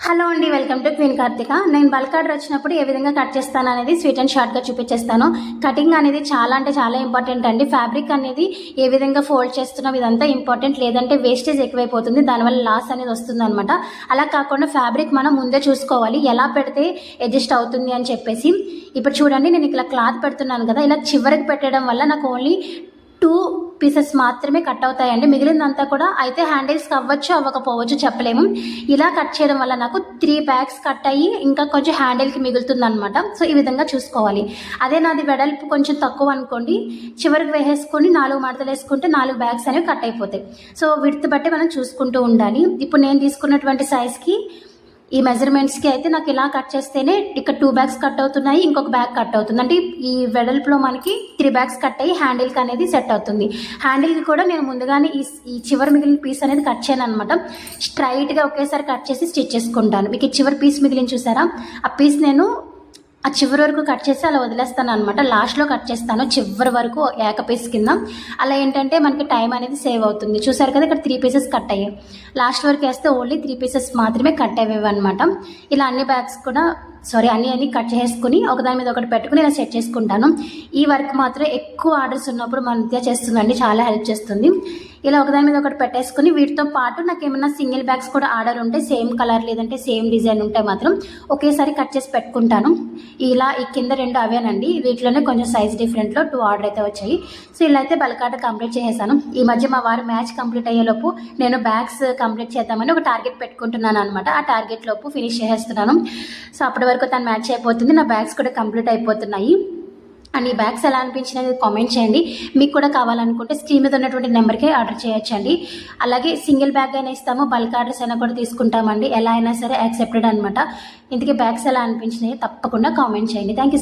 Hello అండి, welcome to queen Karthika. నేను bulk order వచ్చినప్పుడు ఏ విధంగా కట్ చేస్తాను అనేది స్వీట్ అండ్ షార్ట్గా చూపించేస్తాను. కటింగ్ అనేది చాలా ఇంపార్టెంట్ అండి. ఫ్యాబ్రిక్ అనేది ఏ విధంగా ఫోల్డ్ చేస్తున్నాం ఇదంతా ఇంపార్టెంట్, లేదంటే వేస్టేజ్ ఎక్కువైపోతుంది, దానివల్ల లాస్ అనేది వస్తుంది అనమాట. అలా కాకుండా ఫ్యాబ్రిక్ మనం ముందే చూసుకోవాలి, ఎలా పెడితే అడ్జస్ట్ అవుతుంది అని చెప్పేసి. ఇప్పుడు చూడండి, నేను ఇలా క్లాత్ పెడుతున్నాను కదా, ఇలా చివరికి పెట్టడం వల్ల నాకు ఓన్లీ 2 పీసెస్ మాత్రమే కట్ అవుతాయండి. మిగిలిందంతా కూడా అయితే హ్యాండిల్స్కి అవ్వచ్చు అవ్వకపోవచ్చు చెప్పలేము. ఇలా కట్ చేయడం వల్ల నాకు 3 బ్యాగ్స్ కట్ అయ్యి ఇంకా కొంచెం హ్యాండిల్కి మిగులుతుంది అనమాట. సో ఈ విధంగా చూసుకోవాలి. అదే నాది వెడల్పు కొంచెం తక్కువ అనుకోండి, చివరికి వేసేసుకొని 4 మడతలు వేసుకుంటే 4 బ్యాగ్స్ అనేవి కట్ అయిపోతాయి. సో విడ్త్ బట్టి మనం చూసుకుంటూ ఉండాలి. ఇప్పుడు నేను తీసుకున్నటువంటి సైజ్కి ఈ మెజర్మెంట్స్కి అయితే నాకు ఇలా కట్ చేస్తేనే ఇక్కడ 2 బ్యాగ్స్ కట్ అవుతున్నాయి, ఇంకొక బ్యాగ్ కట్ అవుతుంది. అంటే ఈ వెడల్పులో మనకి 3 బ్యాగ్స్ కట్ అయ్యి హ్యాండిల్కి అనేది సెట్ అవుతుంది. హ్యాండిల్కి కూడా నేను ముందుగానే ఈ చివరి మిగిలిన పీస్ అనేది కట్ చేయను అనమాట. స్ట్రైట్గా ఒకేసారి కట్ చేసి స్టిచ్ చేసుకుంటాను. మీకు ఈ చివరి పీస్ మిగిలిన చూసారా, ఆ పీస్ నేను ఆ చివరి వరకు కట్ చేసి అలా వదిలేస్తాను అనమాట. లాస్ట్లో కట్ చేస్తాను చివరి వరకు ఏక పీస్ కింద. అలా ఏంటంటే మనకి టైం అనేది సేవ్ అవుతుంది. చూసారు కదా, ఇక్కడ 3 పీసెస్ కట్ అయ్యాయి. లాస్ట్ వరకు వేస్తే ఓన్లీ 3 పీసెస్ మాత్రమే కట్ అయ్యేవి అనమాట. ఇలా అన్ని బ్యాగ్స్ కూడా అన్ని కట్ చేసుకుని ఒకదాని మీద ఒకటి పెట్టుకుని ఇలా సెట్ చేసుకుంటాను. ఈ వర్క్ మాత్రం ఎక్కువ ఆర్డర్స్ ఉన్నప్పుడు మన నిత్య చేస్తుందండి, చాలా హెల్ప్ చేస్తుంది. ఇలా ఒకదాని మీద ఒకటి పెట్టేసుకుని వీటితో పాటు నాకు ఏమన్నా సింగిల్ బ్యాగ్స్ కూడా ఆర్డర్ ఉంటే, సేమ్ కలర్ లేదంటే సేమ్ డిజైన్ ఉంటే మాత్రం ఒకేసారి కట్ చేసి పెట్టుకుంటాను. ఇలా ఈ కింద 2 అవేనండి, వీటిలోనే కొంచెం సైజ్ డిఫరెంట్లో 2 ఆర్డర్ అయితే వచ్చాయి. సో ఇలా అయితే బల్క్ ఆర్డర్ కంప్లీట్ చేసేసాను. ఈ మధ్య మా వారు మ్యాచ్ కంప్లీట్ అయ్యేలోపు నేను బ్యాగ్స్ కంప్లీట్ చేద్దామని ఒక టార్గెట్ పెట్టుకుంటున్నాను అనమాట. ఆ టార్గెట్ లోపు ఫినిష్ చేసేస్తున్నాను. సో అప్పటి వరకు తను మ్యాచ్ అయిపోతుంది, నా బ్యాగ్స్ కూడా కంప్లీట్ అయిపోతున్నాయి. అండ్ ఈ బ్యాగ్స్ ఎలా అనిపించినది కామెంట్ చేయండి. మీకు కూడా కావాలనుకుంటే స్క్రీన్ మీద ఉన్నటువంటి నెంబర్కే ఆర్డర్ చేయొచ్చండి. అలాగే సింగిల్ బ్యాగ్ అయినా ఇస్తాము, బల్క్ ఆర్డర్స్ అయినా కూడా తీసుకుంటామండి. ఎలా అయినా సరే యాక్సెప్టెడ్ అనమాట. ఇందుకే బ్యాగ్స్ ఎలా అనిపించినాయి తప్పకుండా కామెంట్ చేయండి. Thank you.